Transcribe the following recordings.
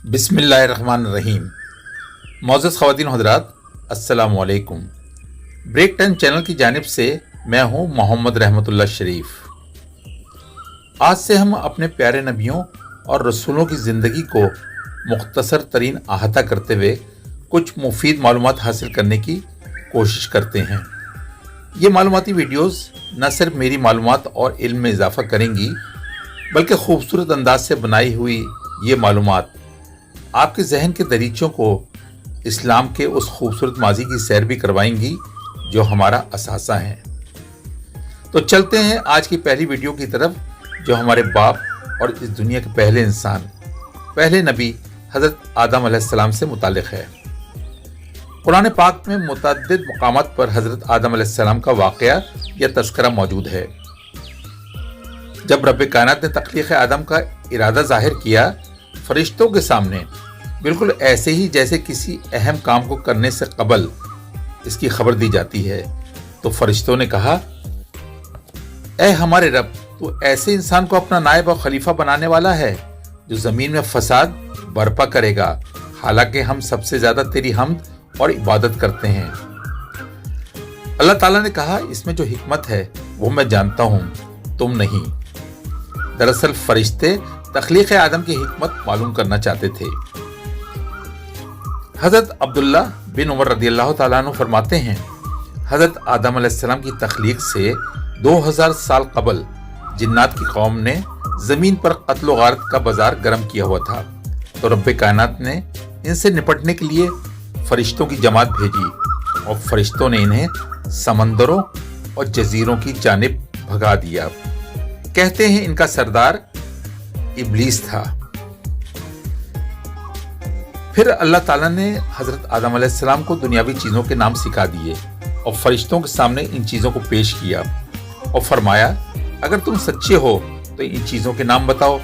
बिस्मिल्लाहिर्रहमानिर्रहीम। मौजूद ख़वातीन हज़रात, अस्सलामु अलैकुम। ब्रेक टाइम चैनल की जानिब से मैं हूँ मोहम्मद रहमतुल्लाह शरीफ। आज से हम अपने प्यारे नबियों और रसूलों की ज़िंदगी को मुख्तसर तरीन अहाता करते हुए कुछ मुफीद मालूमात हासिल करने की कोशिश करते हैं। ये मालूमाती वीडियोस न सिर्फ मेरी मालूमात और इल्म में इजाफ़ा करेंगी, बल्कि खूबसूरत अंदाज से बनाई हुई ये मालूमात आपके जहन के दरीचों को इस्लाम के उस खूबसूरत माजी की सैर भी करवाएंगी जो हमारा असासा है। तो चलते हैं आज की पहली वीडियो की तरफ, जो हमारे बाप और इस दुनिया के पहले इंसान, पहले नबी हज़रत आदम अलैहिस्सलाम से मुताल्लिक़ है। कुरान पाक में मुतअद्दिद मकामात पर हज़रत आदम अलैहिस्सलाम का वाक़या या तज़किरा मौजूद है। जब रब कायनात ने तख्लीक़ आदम का इरादा ज़ाहिर किया फरिश्तों के सामने, बिल्कुल ऐसे ही जैसे किसी अहम काम को करने से कबल इसकी खबर दी जाती है, तो फरिश्तों ने कहा, ऐ हमारे रब, तो ऐसे इंसान को अपना नायब और खलीफा बनाने वाला है जो ज़मीन में फसाद बर्पा करेगा, हालांकि हम सबसे ज़्यादा तेरी हम्द और इबादत करते हैं। अल्लाह ताला ने कहा, इसमें जो हिकमत है वो मैं जानता हूँ, तुम नहीं। दरअसल फरिश्ते तख्लीक़ आदम की हिकमत मालूम करना चाहते थे। हज़रत अब्दुल्ला बिन उमर रदियल्लाहु ताला अन्हु फरमाते हैं, हज़रत आदम अलैहिस्सलाम की तख्लीक़ से 2000 साल कबल जिन्नात की कौम ने ज़मीन पर कत्ल व गारत का बाजार गर्म किया हुआ था, तो रब कायनात ने इनसे निपटने के लिए फरिश्तों की जमात भेजी और फरिश्तों ने इन्हें समंदरों और जजीरों की जानिब भगा दिया। कहते हैं इनका सरदार इब्लीस था। फिर अल्लाह ताला ने हज़रत आदम अलैहिस्सलाम को दुनियावी चीज़ों के नाम सिखा दिए और फरिश्तों के सामने इन चीज़ों को पेश किया और फरमाया, अगर तुम सच्चे हो तो इन चीज़ों के नाम बताओ।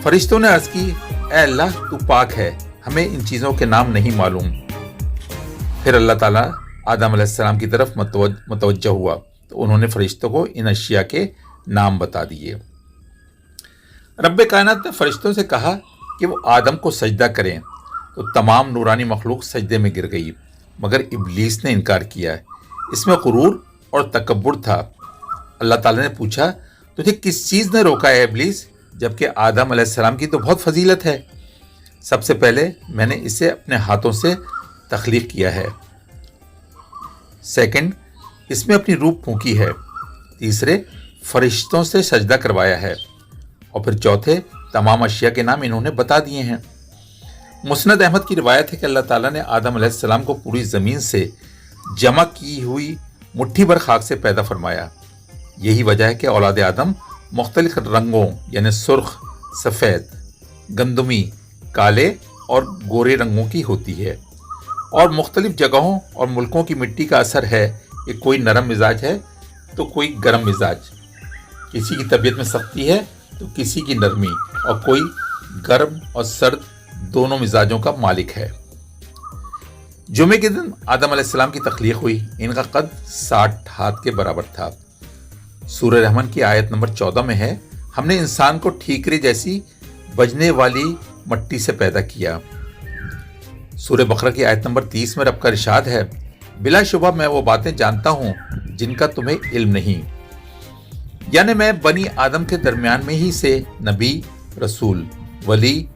फरिश्तों ने अर्ज़ की, ऐ अल्लाह, तू पाक है, हमें इन चीज़ों के नाम नहीं मालूम। फिर अल्लाह ताला आदम अलैहिस्सलाम की तरफ मुतवज्जह हुआ, तो उन्होंने फरिश्तों को इन अशिया के नाम बता दिए। रब कायनात ने फरिश्तों से कहा कि वो आदम को सजदा करें, तो तमाम नूरानी मखलूक सजदे में गिर गई, मगर इब्लीस ने इनकार किया। इसमें गुरूर और तकब्बुर था। अल्लाह ताला ने पूछा, तुझे किस चीज़ ने रोका है इब्लीस, जबकि आदम अलैहिस्सलाम की तो बहुत फजीलत है। सबसे पहले मैंने इसे अपने हाथों से तख्लीक किया है, सेकंड इसमें अपनी रूह फूंकी है, तीसरे फरिश्तों से सजदा करवाया है, और फिर चौथे तमाम अशिया के नाम इन्होंने बता दिए हैं। मुस्नद अहमद की रिवायत है कि अल्लाह ताला ने आदम अलैहिस्सलाम को पूरी ज़मीन से जमा की हुई मुट्ठी भर खाक से पैदा फरमाया। यही वजह है कि औलाद आदम मुख्तलिफ रंगों यानी सुर्ख, सफ़ेद, गंदमी, काले और गोरे रंगों की होती है, और मुख्तलिफ जगहों और मुल्कों की मिट्टी का असर है कि कोई नरम मिजाज है तो कोई गर्म मिजाज, किसी की तबीयत में सख्ती है तो किसी की नरमी, और कोई गर्म और सर्द दोनों मिजाजों का मालिक है। जुमे के दिन आदम अलैहिस्सलाम की तख्लीक हुई। इनका कद 60 हाथ के बराबर था। सूरह रहमान की आयत नंबर 14 में है, हमने इंसान को ठीकरे जैसी बजने वाली मट्टी से पैदा किया। सूरह बकरा की आयत नंबर 30 में रब का इरशाद है, बिलाशुबा मैं वो बातें जानता हूँ जिनका तुम्हें इल्म नहीं। यानी मैं बनी आदम के दरमियान में ही से नबी, रसूल, वली,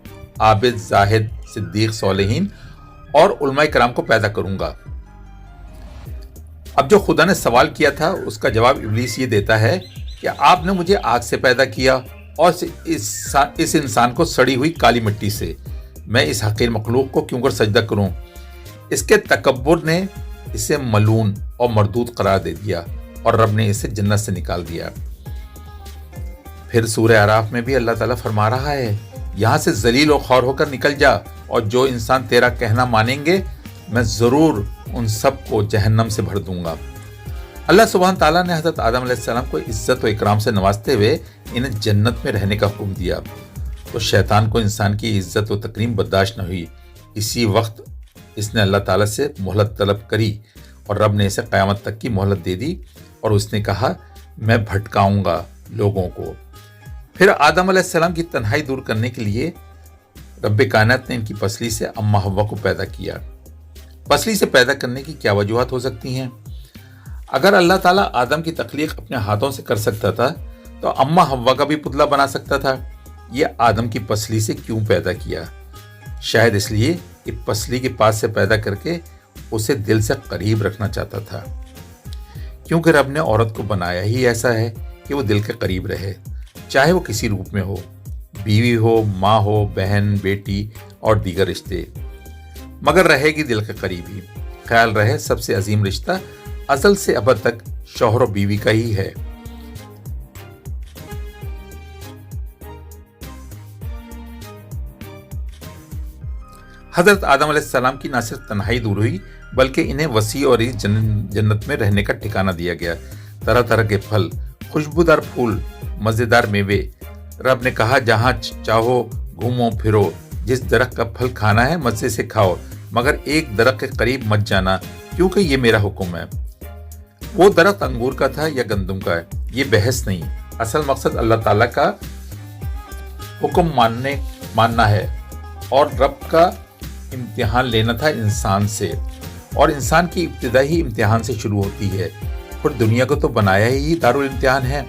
आबिद, जाहिद, सिद्दीक, सौलेहीन और उलमाए कराम को पैदा करूंगा। अब जो खुदा ने सवाल किया था उसका जवाब इब्लीस ये देता है कि आपने मुझे आग से पैदा किया और इस इंसान को सड़ी हुई काली मिट्टी से, मैं इस हकीर मखलूक को क्यों कर सजदा करूं। इसके तकब्बुर ने इसे मलून और मरदूद करार दे दिया और रब ने इसे जन्नत से निकाल दिया। फिर सूरह आराफ में भी अल्लाह ताला फरमा रहा है, यहाँ से जलील और खौर होकर निकल जा, और जो इंसान तेरा कहना मानेंगे मैं ज़रूर उन सब को जहन्नम से भर दूंगा। अल्लाह सुब्हान ताला ने हज़रत आदम अलैहिस्सलाम को इज्जत व इकराम से नवाजते हुए इन्हें जन्नत में रहने का हुक्म दिया, तो शैतान को इंसान की इज्जत व तकरीम बर्दाश्त न हुई। इसी वक्त इसने अल्लाह ताला से मोहलत तलब करी और रब ने इसे क़यामत तक की मोहलत दे दी, और उसने कहा, मैं भटकाऊंगा लोगों को। फिर आदम अलैहिस्सलाम की तन्हाई दूर करने के लिए रब कायनात ने इनकी पसली से अम्मा हव्वा को पैदा किया। पसली से पैदा करने की क्या वजूहत हो सकती हैं? अगर अल्लाह ताला आदम की तख्लीक अपने हाथों से कर सकता था तो अम्मा हव्वा का भी पुतला बना सकता था। ये आदम की पसली से क्यों पैदा किया? शायद इसलिए कि पसली के पास से पैदा करके उसे दिल से करीब रखना चाहता था, क्योंकि रब ने औरत को बनाया ही ऐसा है कि वो दिल के करीब रहे, चाहे वो किसी रूप में हो, बीवी हो, माँ हो, बहन, बेटी और दीगर रिश्ते, मगर रहेगी दिल के करीब ही। ख्याल रहे सबसे अजीम रिश्ता अज़ल से अबद तक शौहर और बीवी का ही है। हजरत आदम अलैहिस्सलाम की न सिर्फ तन्हाई दूर हुई बल्कि इन्हें वसी और इस जन्नत में रहने का ठिकाना दिया गया। तरह तरह के फल, खुशबूदार फूल, मजेदार मेवे। रब ने कहा जहां चाहो घूमो फिरो, जिस दरख्त का फल खाना है मजे से खाओ, मगर एक दरख्त के करीब मत जाना क्योंकि ये मेरा हुक्म है। वो दरख्त अंगूर का था या गंदम का है, ये बहस नहीं। असल मकसद अल्लाह ताला का हुक्म मानना है और रब का इम्तिहान लेना था इंसान से, और इंसान की इब्तिदा ही इम्तिहान से शुरू होती है। फिर दुनिया को तो बनाया ही दारुल इम्तिहान है।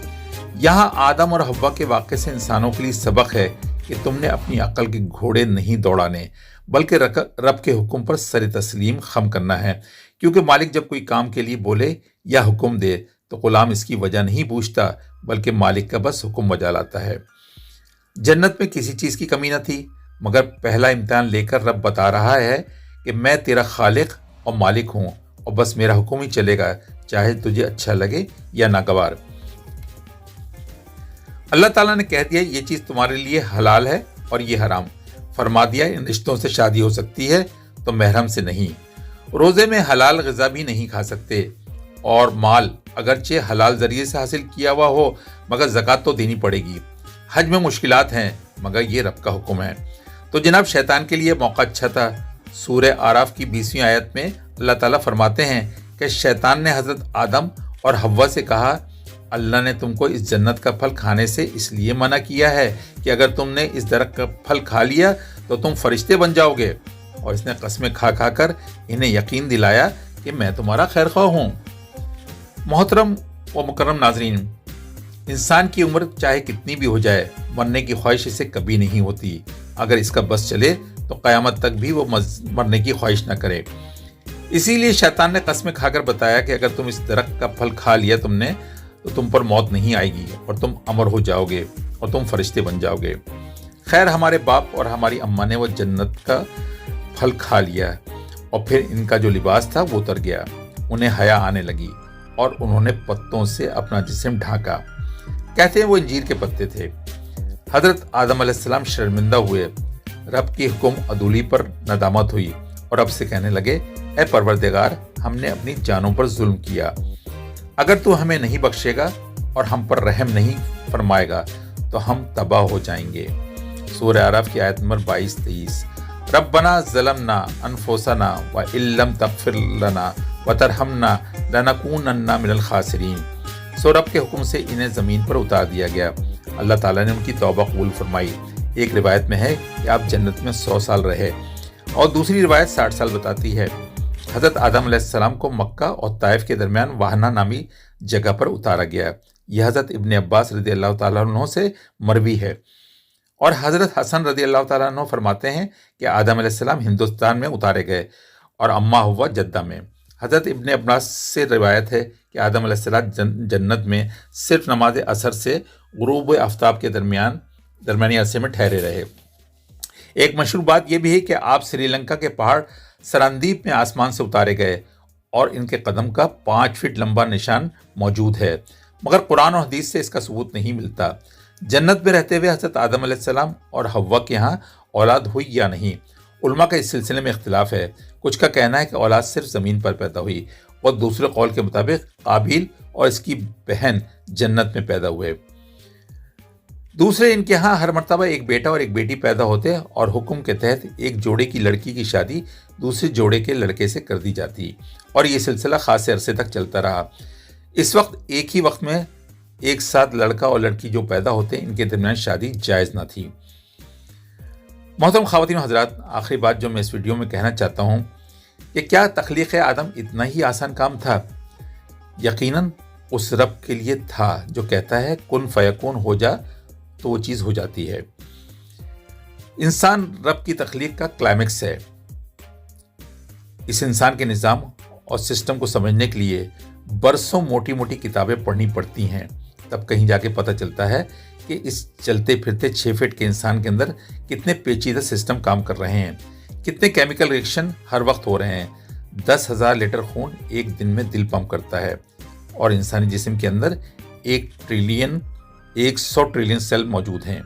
यहाँ आदम और हव्वा के वाक़े से इंसानों के लिए सबक है कि तुमने अपनी अक्ल के घोड़े नहीं दौड़ाने, बल्कि रब के हुक्म पर सर तस्लीम खम करना है, क्योंकि मालिक जब कोई काम के लिए बोले या हुक्म दे तो गुलाम इसकी वजह नहीं पूछता, बल्कि मालिक का बस हुक्म वजह लाता है। जन्नत में किसी चीज़ की कमी न थी, मगर पहला इम्तिहान लेकर रब बता रहा है कि मैं तेरा खालिक और मालिक हूँ और बस मेरा हुक्म ही चलेगा, चाहे तुझे अच्छा लगे या नागवार। अल्लाह ताला ने कह दिया ये चीज़ तुम्हारे लिए हलाल है और ये हराम। फरमा दिया इन रिश्तों से शादी हो सकती है तो महरम से नहीं। रोज़े में हलाल ग़िज़ा भी नहीं खा सकते, और माल अगरचे हलाल ज़रिए से हासिल किया हुआ हो मगर ज़कात तो देनी पड़ेगी। हज में मुश्किलात हैं मगर ये रब का हुक्म है। तो जनाब शैतान के लिए मौका अच्छा था। सूरह आराफ की 20वीं आयत में अल्लाह ताला फरमाते हैं कि शैतान ने हज़रत आदम और हव्वा से कहा, अल्लाह ने तुमको इस जन्नत का फल खाने से इसलिए मना किया है कि अगर तुमने इस दरख्त का फल खा लिया तो तुम फरिश्ते बन जाओगे। और इसने कस्में खा खा कर इन्हें यकीन दिलाया कि मैं तुम्हारा खैर ख्वाह हूँ। मोहतरम व मुकर्रम नाजरीन, इंसान की उम्र चाहे कितनी भी हो जाए, मरने की ख्वाहिश इसे कभी नहीं होती। अगर इसका बस चले तो क़यामत तक भी वो मरने की ख्वाहिश न करे। इसीलिए शैतान ने कस्में खाकर बताया कि अगर तुम इस दरख्त का फल खा लिया तुमने तो तुम पर मौत नहीं आएगी और तुम अमर हो जाओगे और तुम फरिश्ते बन जाओगे। खैर हमारे बाप और हमारी अम्मा ने वो जन्नत का फल खा लिया और फिर इनका जो लिबास था वो उतर गया। उन्हें हया आने लगी और उन्होंने पत्तों से अपना जिस्म ढांका। कहते हैं वो अंजीर के पत्ते थे। हजरत आदम अलैहिस्सलाम शर्मिंदा हुए, रब की हुक्म अदूली पर नदामत हुई और रब से कहने लगे, ए परवरदिगार, हमने अपनी जानों पर जुल्म किया। अगर तू हमें नहीं बख्शेगा और हम पर रहम नहीं फरमाएगा तो हम तबाह हो जाएंगे। सूरह आराफ की आयत नंबर 22-23। रब्बना ज़लमना अनफुसना व इल्लम तग़फिर लना व तरहमना लनकूनन्ना मिनल खासिरीन। सो रब के हुक्म से इन्हें ज़मीन पर उतार दिया गया। अल्लाह ताला ने उनकी तौबा कबूल फरमाई। एक रिवायत में है कि आप जन्नत में 100 साल रहे और दूसरी रिवायत 60 साल बताती है। हज़रत आदम अलैहिस्सलाम को मक्का और ताइफ के दरमियान वाहना नामी जगह पर उतारा गया। यह हज़रत इब्न अब्बास रज़ी अल्लाह ताला अन्हु से मरवी है। और हज़रत हसन रज़ी अल्लाह ताला अन्हु फरमाते हैं कि आदम अलैहिस्सलाम हिंदुस्तान में उतारे गए और अम्मा हव्वा जद्दा में। हज़रत इब्न अब्बास से रिवायत है कि आदम अलैहिस्सलाम जन्नत में सिर्फ नमाज असर से गुरूब आफ्ताब के दरमियानी अरसे में ठहरे रहे। एक मशहूर बात यह भी है कि आप श्रीलंका के पहाड़ सरंदीप में आसमान से उतारे गए और इनके कदम का 5 फीट लंबा निशान मौजूद है, मगर कुरान और हदीस से इसका सबूत नहीं मिलता। जन्नत में रहते हुए हज़रत आदम अलैहिस्सलाम और हव्वा के यहाँ औलाद हुई या नहीं, उलमा का इस सिलसिले में इख्तिलाफ है। कुछ का कहना है कि औलाद सिर्फ ज़मीन पर पैदा हुई और दूसरे कौल के मुताबिक काबिल और इसकी बहन जन्नत में पैदा हुए। दूसरे इनके यहाँ हर मर्तबा एक बेटा और एक बेटी पैदा होते और हुक्म के तहत एक जोड़े की लड़की की शादी दूसरे जोड़े के लड़के से कर दी जाती और ये सिलसिला खासे अरसे तक चलता रहा। इस वक्त एक ही वक्त में एक साथ लड़का और लड़की जो पैदा होते इनके दरमियान शादी जायज़ न थी। محترم خواتین و حضرات، آخری بات جو میں اس ویڈیو میں کہنا چاہتا ہوں کہ کیا تخلیق آدم اتنا ہی آسان کام تھا؟ یقیناً اس رب کے لیے تھا جو کہتا ہے کن فیکون ہو جا تو وہ چیز ہو جاتی ہے۔ انسان رب کی تخلیق کا کلائمیکس ہے۔ اس انسان کے نظام اور سسٹم کو سمجھنے کے لیے برسوں موٹی موٹی کتابیں پڑھنی پڑتی ہیں، تب کہیں جا کے پتہ چلتا ہے کہ اس چلتے پھرتے 6 فٹ کے انسان کے اندر کتنے پیچیدہ سسٹم کام کر رہے ہیں، کتنے کیمیکل ریئیکشن ہر وقت ہو رہے ہیں۔ 10,000 لیٹر خون ایک دن میں دل پمپ کرتا ہے، اور انسانی جسم کے اندر 100 ٹریلین سیل موجود ہیں،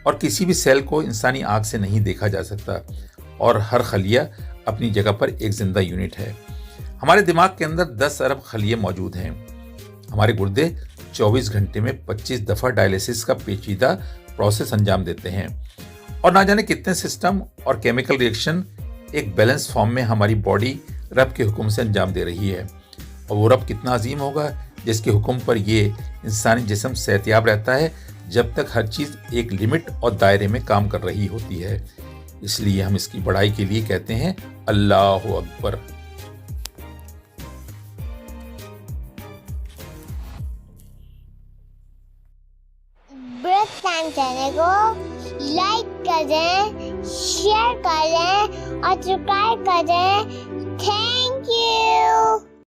اور کسی بھی سیل کو انسانی آنکھ سے نہیں دیکھا جا سکتا، اور ہر خلیہ اپنی جگہ پر ایک زندہ یونٹ ہے۔ ہمارے دماغ کے اندر 10 ارب خلیے موجود ہیں۔ ہمارے گردے 24 گھنٹے میں 25 دفعہ ڈائلیسس کا پیچیدہ پروسیس انجام دیتے ہیں، اور نہ جانے کتنے سسٹم اور کیمیکل ریئیکشن ایک بیلنس فارم میں ہماری باڈی رب کے حکم سے انجام دے رہی ہے۔ اور وہ رب کتنا عظیم ہوگا جس کے حکم پر یہ انسانی جسم صحتیاب رہتا ہے جب تک ہر چیز ایک لمٹ اور دائرے میں کام کر رہی ہوتی ہے۔ اس لیے ہم اس کی بڑائی کے لیے کہتے ہیں اللہ اکبر۔ بریک ٹائم چینل کو لائک کریں، شیئر کریں اور سبسکرائب کریں۔ Thank you.